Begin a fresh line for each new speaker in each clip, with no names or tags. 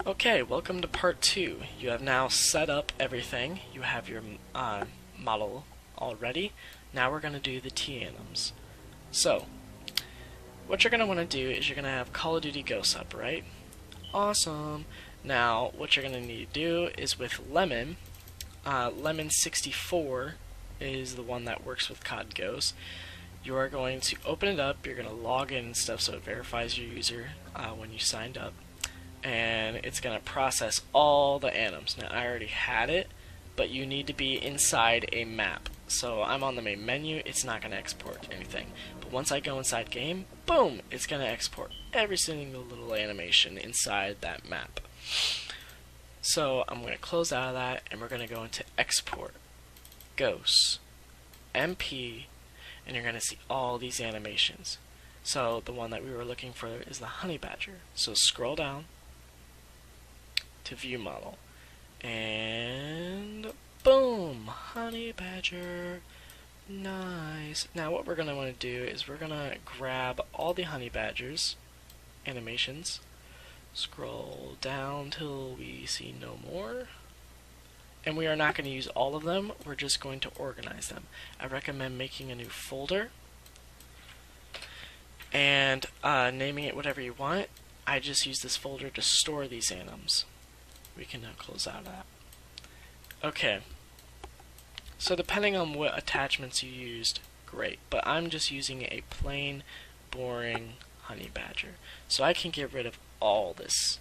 Okay, welcome to part 2. You have now set up everything. You have your model already. Now we're going to do the T-anims. So, what you're going to want to do is you're going to have Call of Duty Ghosts up, right? Awesome. Now, what you're going to need to do is with Lemon, Lemon 64 is the one that works with COD Ghosts. You are going to open it up, you're going to log in and stuff so it verifies your user when you signed up. And it's going to process all the anims. Now, I already had it, but you need to be inside a map. So I'm on the main menu, it's not going to export anything. But once I go inside game, boom, it's going to export every single little animation inside that map. So I'm going to close out of that, and we're going to go into Export, Ghosts, MP, and you're going to see all these animations. So the one that we were looking for is the honey badger. So scroll down to view model, and boom, honey badger. Nice. Now what we're going to want to do is we're going to grab all the honey badgers animations, scroll down till we see no more, and we are not going to use all of them, we're just going to organize them. I recommend making a new folder and naming it whatever you want. I just use this folder to store these anims. We can now close out of that. Okay, so depending on what attachments you used, great, but I'm just using a plain, boring honey badger. So I can get rid of all this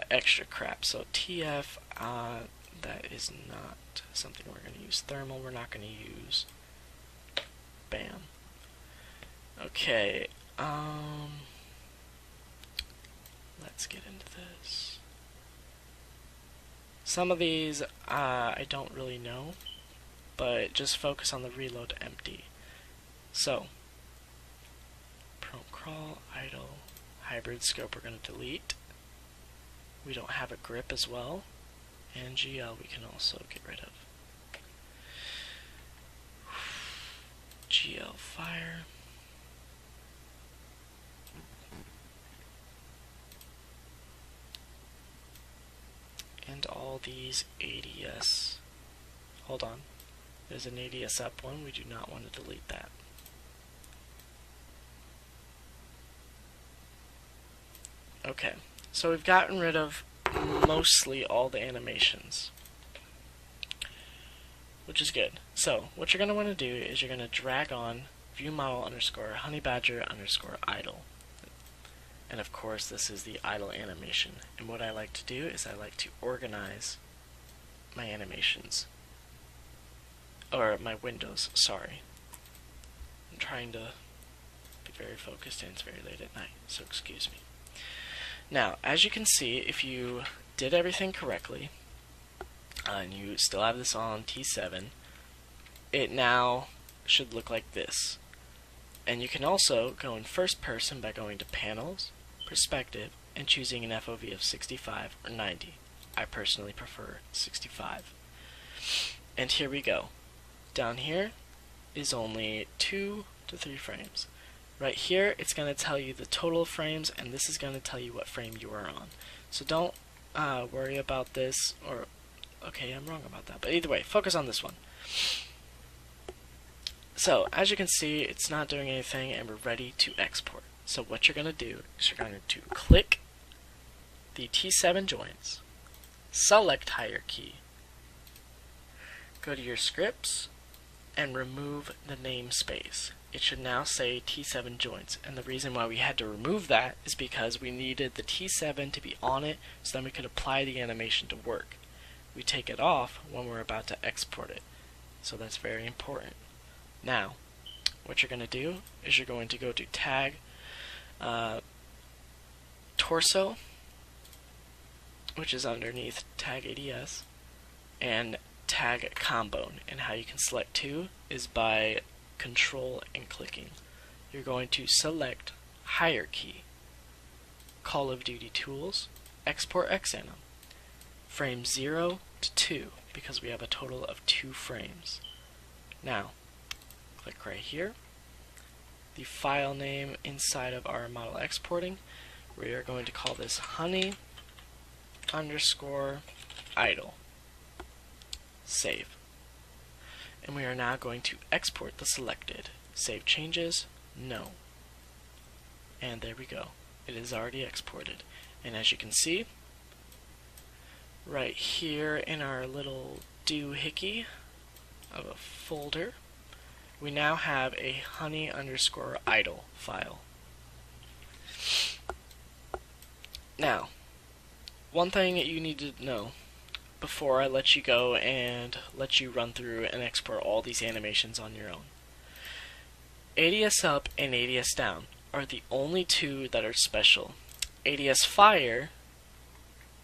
extra crap. So TF, that is not something we're going to use. Thermal, we're not going to use. Bam. Okay, let's get into this. Some of these I don't really know, but just focus on the reload empty. So, prone crawl, idle, hybrid scope we're going to delete. We don't have a grip as well, and GL we can also get rid of. GL fire. And all these ADS. Hold on. There's an ADS up one. We do not want to delete that. Okay. So we've gotten rid of mostly all the animations, which is good. So what you're going to want to do is you're going to drag on viewModel underscore honeybadger underscore idle. And of course this is the idle animation. And what I like to do is I like to organize my animations. Or my windows, sorry. I'm trying to be very focused and it's very late at night, so excuse me. Now, as you can see, if you did everything correctly, and you still have this on T7, it now should look like this. And you can also go in first person by going to Panels, Perspective, and choosing an FOV of 65 or 90. I personally prefer 65. And here we go. Down here is only 2 to 3 frames. Right here, it's going to tell you the total frames, and this is going to tell you what frame you are on. So don't worry about this, or, okay, I'm wrong about that, but either way, focus on this one. So, as you can see, it's not doing anything, and we're ready to export. So what you're going to do is you're going to click the T7 joints, select hierarchy, go to your scripts, and remove the namespace. It should now say T7 joints, and the reason why we had to remove that is because we needed the T7 to be on it so then we could apply the animation to work. We take it off when we're about to export it, so that's very important. Now, what you're going to do is you're going to go to tag torso, which is underneath tag ADS, and tag combo. And how you can select two is by control and clicking. You're going to select hierarchy, Call of Duty tools, export XAnim, frame 0 to 2, because we have a total of 2 frames. Now, click right here. The file name inside of our model exporting, we are going to call this honey underscore idle. Save. And we are now going to export the selected. Save changes? No. And there we go. It is already exported. And as you can see, right here in our little doohickey of a folder, we now have a honey underscore idle file. Now, one thing that you need to know before I let you go and let you run through and export all these animations on your own. ADS up and ADS down are the only two that are special. ADS fire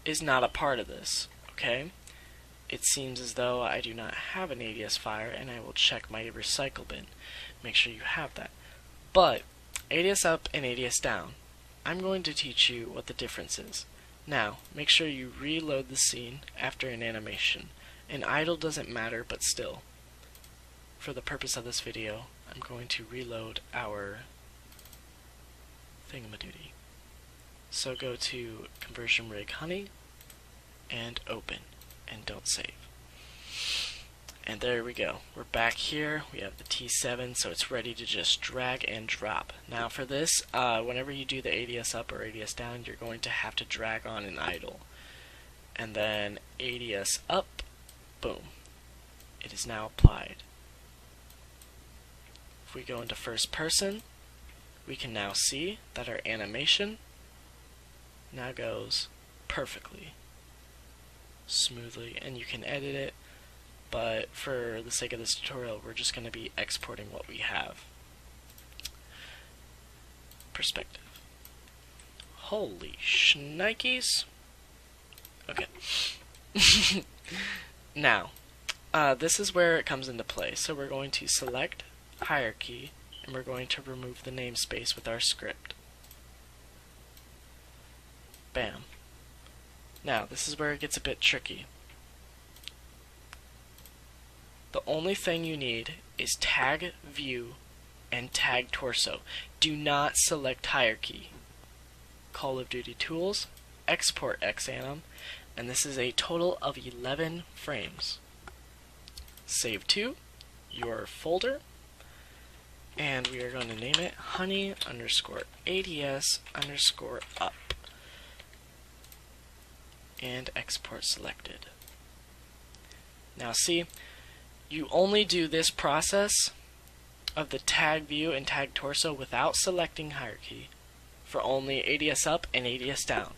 is not a part of this, okay? It seems as though I do not have an ADS fire, and I will check my recycle bin. Make sure you have that. But ADS up and ADS down, I'm going to teach you what the difference is. Now, make sure you reload the scene after an animation. An idle doesn't matter, but still, for the purpose of this video, I'm going to reload our thingamadoody. So go to conversion rig honey and open, and don't save. And there we go. We're back here. We have the T7, so it's ready to just drag and drop. Now for this, whenever you do the ADS up or ADS down, you're going to have to drag on an idle. And then ADS up, boom. It is now applied. If we go into first person, we can now see that our animation now goes perfectly, smoothly, and you can edit it, but for the sake of this tutorial, we're just going to be exporting what we have. Perspective. Holy shnikes. Okay. Now, this is where it comes into play. So we're going to select hierarchy, and we're going to remove the namespace with our script. Bam. Now, this is where it gets a bit tricky. The only thing you need is tag view and tag torso. Do not select hierarchy. Call of Duty Tools, export xanim, and this is a total of 11 frames. Save to your folder, and we are going to name it honey underscore ADS underscore up, and export selected. Now see, you only do this process of the tag view and tag torso without selecting hierarchy for only ADS up and ADS down.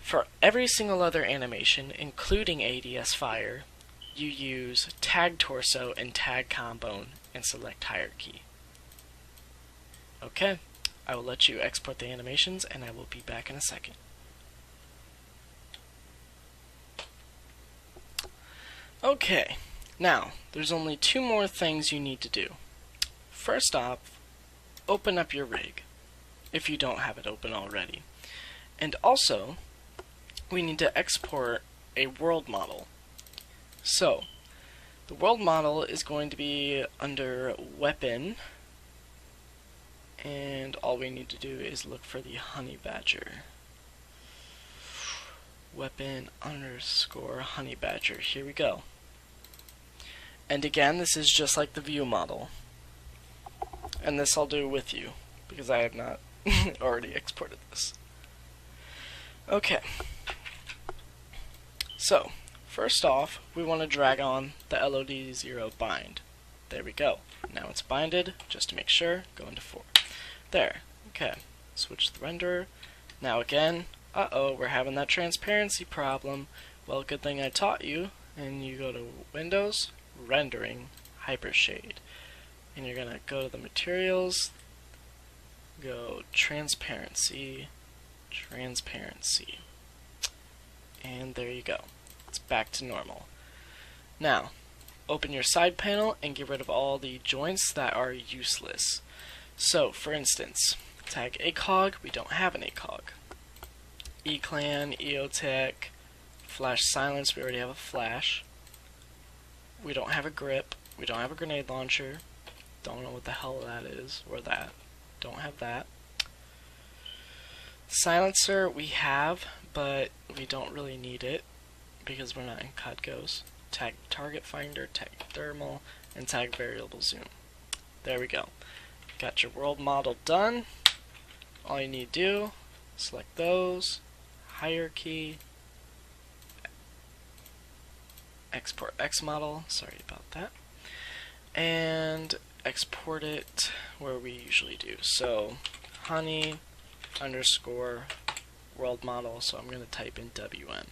For every single other animation, including ADS fire, you use tag torso and tag combone and select hierarchy. Okay, I will let you export the animations, and I will be back in a second. Okay, now there's only two more things you need to do. First off, open up your rig if you don't have it open already. And also, we need to export a world model. So, the world model is going to be under weapon, and all we need to do is look for the honey badger. Weapon underscore honey badger. Here we go. And again, this is just like the view model. And this I'll do with you, because I have not already exported this. Okay. So, first off, we want to drag on the LOD0 bind. There we go. Now it's binded, just to make sure, go into 4. There. Okay. Switch the renderer. Now again, we're having that transparency problem. Well, good thing I taught you, and you go to Windows, Rendering, Hypershade. And you're going to go to the materials, go transparency, transparency. And there you go. It's back to normal. Now, open your side panel and get rid of all the joints that are useless. So, for instance, tag ACOG, we don't have an ACOG. eClan, EOTech, flash silence, we already have a flash. We don't have a grip, we don't have a grenade launcher. Don't know what the hell that is, or that. Don't have that. Silencer we have, but we don't really need it because we're not in COD Ghost. Tag target finder, tag thermal, and tag variable zoom. There we go. Got your world model done. All you need to do, select those, hierarchy, export X model, sorry about that, and export it where we usually do. So honey underscore world model, so I'm going to type in WM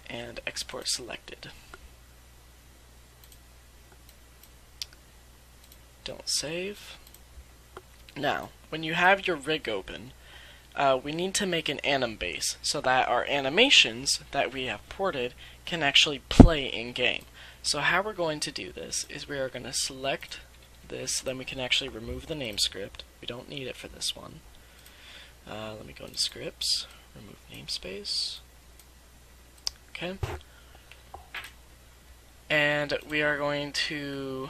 and export selected. Don't save. Now, when you have your rig open, we need to make an anim base so that our animations that we have ported can actually play in game. So how we're going to do this is we are going to select this, then we can actually remove the name script. We don't need it for this one. Let me go into scripts, remove namespace. Okay. And we are going to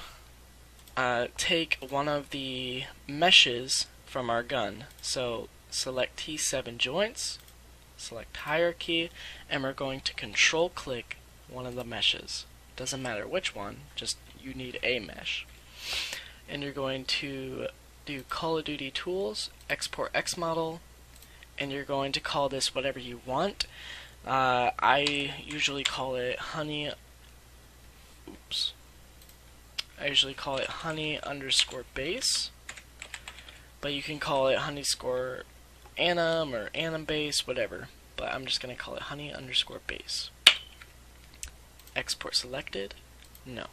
take one of the meshes from our gun. So select T7 joints, select hierarchy, and we're going to control click one of the meshes. Doesn't matter which one, just you need a mesh. And you're going to do Call of Duty tools, export X model, and you're going to call this whatever you want. I usually call it honey. I usually call it honey underscore base, but you can call it honey score anim or anim base, whatever. But I'm just gonna call it honey underscore base. Export selected. No.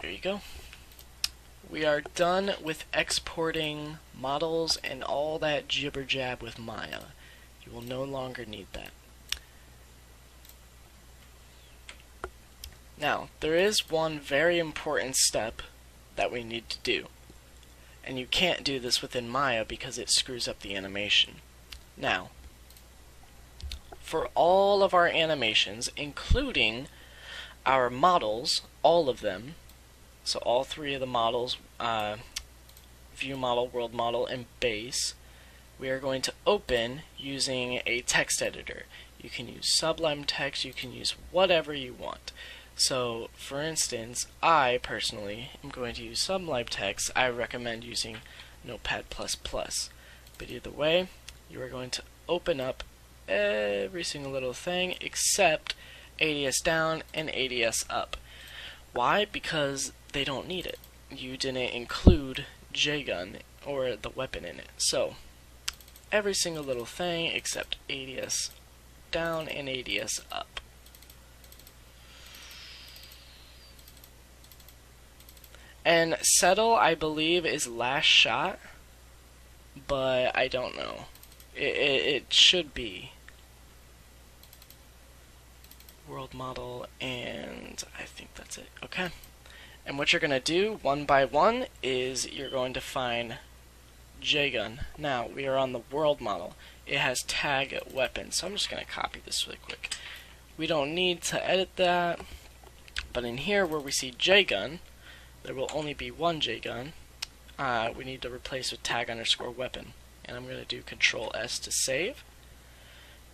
There you go. We are done with exporting models and all that jibber jab with Maya. You will no longer need that. Now, there is one very important step that we need to do. And you can't do this within Maya because it screws up the animation. Now, for all of our animations, including our models, all of them, so all three of the models, view model, world model, and base, we are going to open using a text editor. You can use Sublime Text, you can use whatever you want. So, for instance, I personally am going to use Sublime Text. I recommend using Notepad++. But either way, you are going to open up every single little thing except ADS down and ADS up. Why? Because they don't need it. You didn't include J-gun or the weapon in it. So, every single little thing except ADS down and ADS up. And settle, I believe, is last shot, but I don't know. It should be world model, and I think that's it. Okay. And what you're going to do, one by one, is you're going to find J-gun. Now, we are on the world model. It has tag weapon, so I'm just going to copy this really quick. We don't need to edit that, but in here where we see J-gun, there will only be one J-gun. We need to replace with tag underscore weapon. And I'm going to do Control S to save.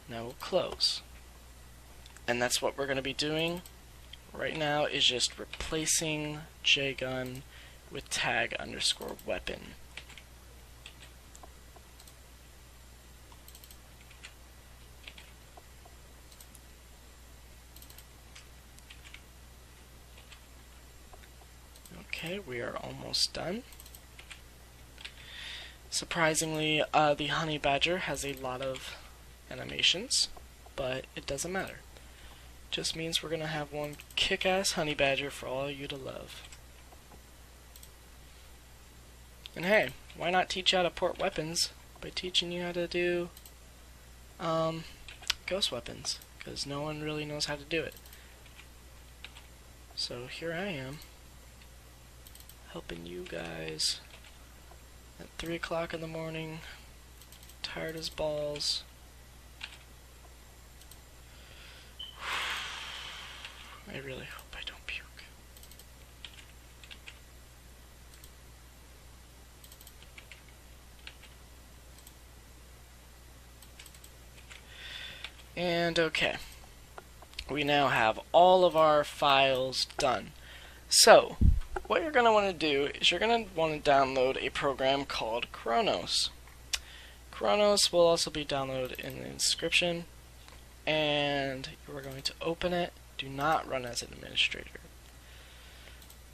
Now we'll close. And that's what we're going to be doing right now, is just replacing J-gun with tag underscore weapon. Okay, we are almost done. Surprisingly, the honey badger has a lot of animations, but it doesn't matter. Just means we're going to have one kick-ass honey badger for all you to love. And hey, why not teach you how to port weapons by teaching you how to do ghost weapons? Because no one really knows how to do it. So here I am, helping you guys at 3 o'clock in the morning, tired as balls. I really hope I don't puke. And okay, we now have all of our files done. So, what you're going to want to do is you're going to want to download a program called Kronos. Kronos will also be downloaded in the description, and you're going to open it. Do not run as an administrator.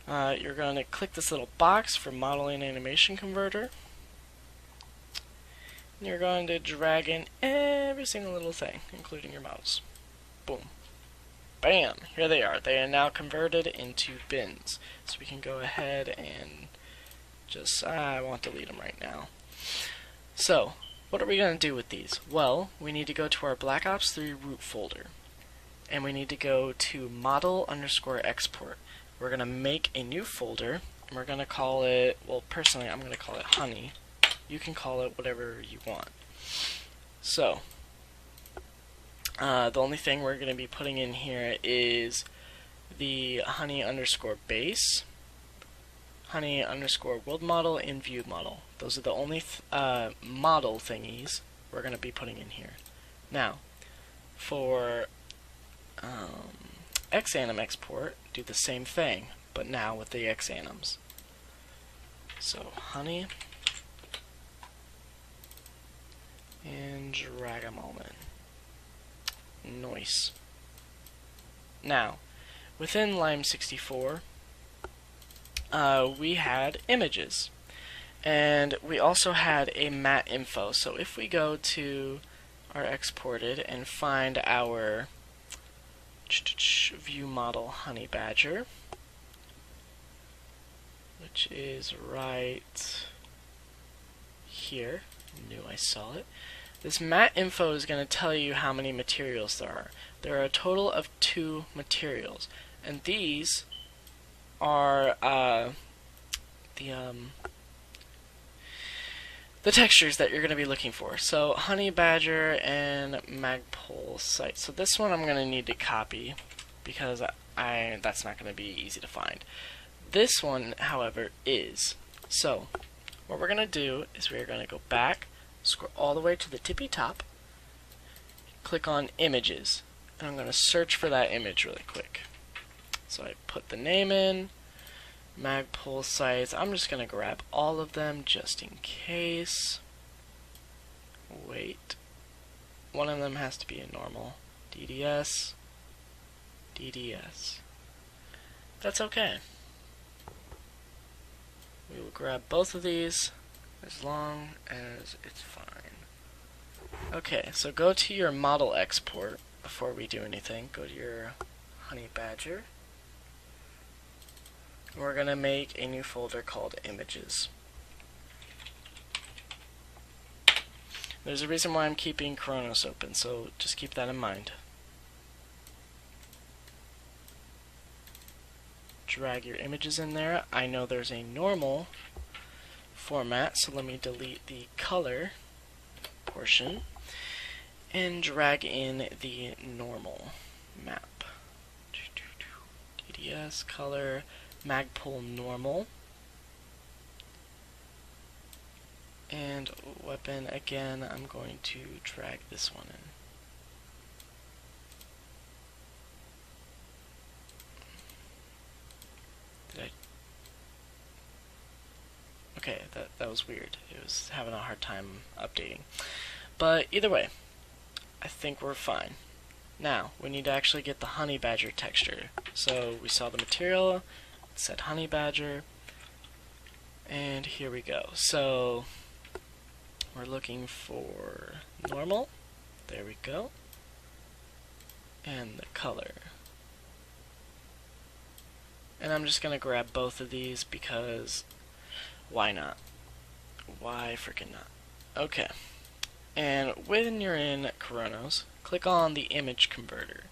You're going to click this little box for Modeling Animation Converter. And you're going to drag in every single little thing, including your models. Boom. Bam! Here they are. They are now converted into bins. So we can go ahead and just, I won't delete them right now. So, what are we going to do with these? Well, we need to go to our Black Ops 3 root folder. And we need to go to model_export. We're going to make a new folder, and we're going to call it, well, personally, I'm going to call it Honey. You can call it whatever you want. So, the only thing we're going to be putting in here is the honey_base, honey_world model, and view model. Those are the only model thingies we're going to be putting in here. Now, for Xanim export, do the same thing, but now with the Xanims. So, honey, and drag them all in. Nice. Now, within Lime64, we had images, and we also had a mat info. So if we go to our exported and find our view model honey badger, which is right here, knew I saw it. This mat info is going to tell you how many materials there are. There are a total of 2 materials, and these are the textures that you're going to be looking for. So honey badger and magpul site. So this one I'm going to need to copy because that's not going to be easy to find. This one, however, is. So what we're going to do is we're going to go back, scroll all the way to the tippy top, click on images, and I'm going to search for that image really quick. So I put the name in, magpul sites. I'm just going to grab all of them just in case. Wait. One of them has to be a normal. DDS. DDS. That's okay. We will grab both of these as long as it's fine. Okay, so go to your model export before we do anything. Go to your honey badger. We're going to make a new folder called images. There's a reason why I'm keeping Kronos open, so just keep that in mind. Drag your images in there. I know there's a normal format, so let me delete the color portion and drag in the normal map. DDS, color, magpul normal, and weapon again. I'm going to drag this one in. Okay, that was weird. It was having a hard time updating. But either way, I think we're fine. Now, we need to actually get the honey badger texture. So we saw the material, it said honey badger, and here we go. So we're looking for normal. There we go. And the color. And I'm just going to grab both of these because why not? Why freaking not? Okay. And when you're in Kronos, click on the image converter,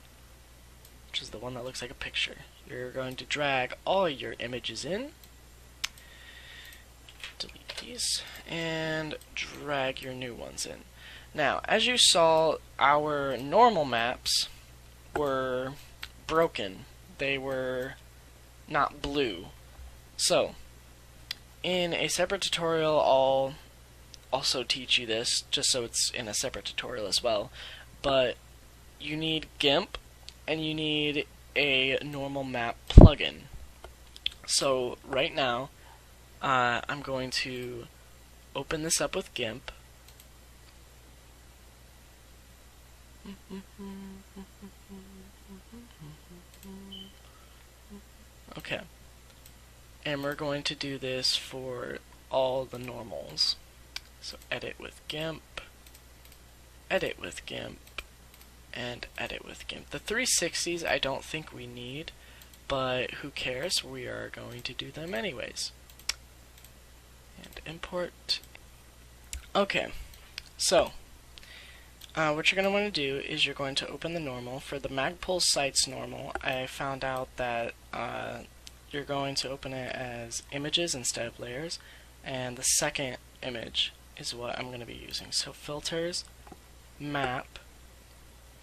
which is the one that looks like a picture. You're going to drag all your images in, delete these, and drag your new ones in. Now, as you saw, our normal maps were broken. They were not blue. So, in a separate tutorial, I'll also teach you this, just so it's in a separate tutorial as well. But you need GIMP and you need a normal map plugin. So right now, I'm going to open this up with GIMP. Okay. And we're going to do this for all the normals. So edit with GIMP, edit with GIMP, and edit with GIMP. The 360s I don't think we need, but who cares? We are going to do them anyways. And import. Okay, so what you're going to want to do is you're going to open the normal. For the Magpul Sites normal, I found out that you're going to open it as images instead of layers, and the second image is what I'm going to be using. So filters, map,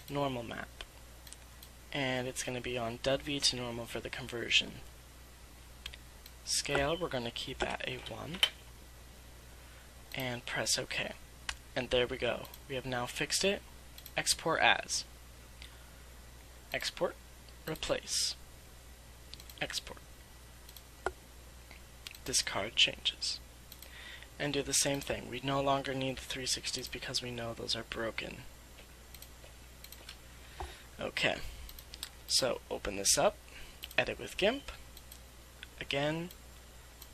normal map, and it's going to be on dead-v to normal for the conversion. Scale we're going to keep at a 1, and press OK. And there we go. We have now fixed it. Export as. Export, replace. Export. Discard changes. And do the same thing. We no longer need the 360s because we know those are broken. Okay. So open this up. Edit with GIMP. Again,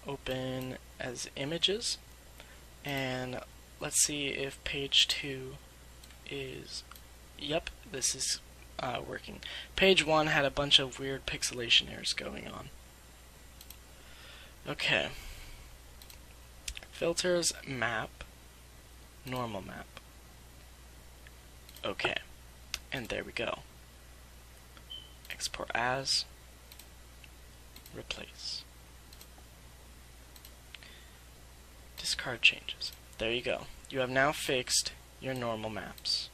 open as images. And let's see if page 2 is... Yep, this is working. Page 1 had a bunch of weird pixelation errors going on. Okay. Filters, map, normal map. Okay. And there we go. Export as, replace. Discard changes. There you go. You have now fixed your normal maps.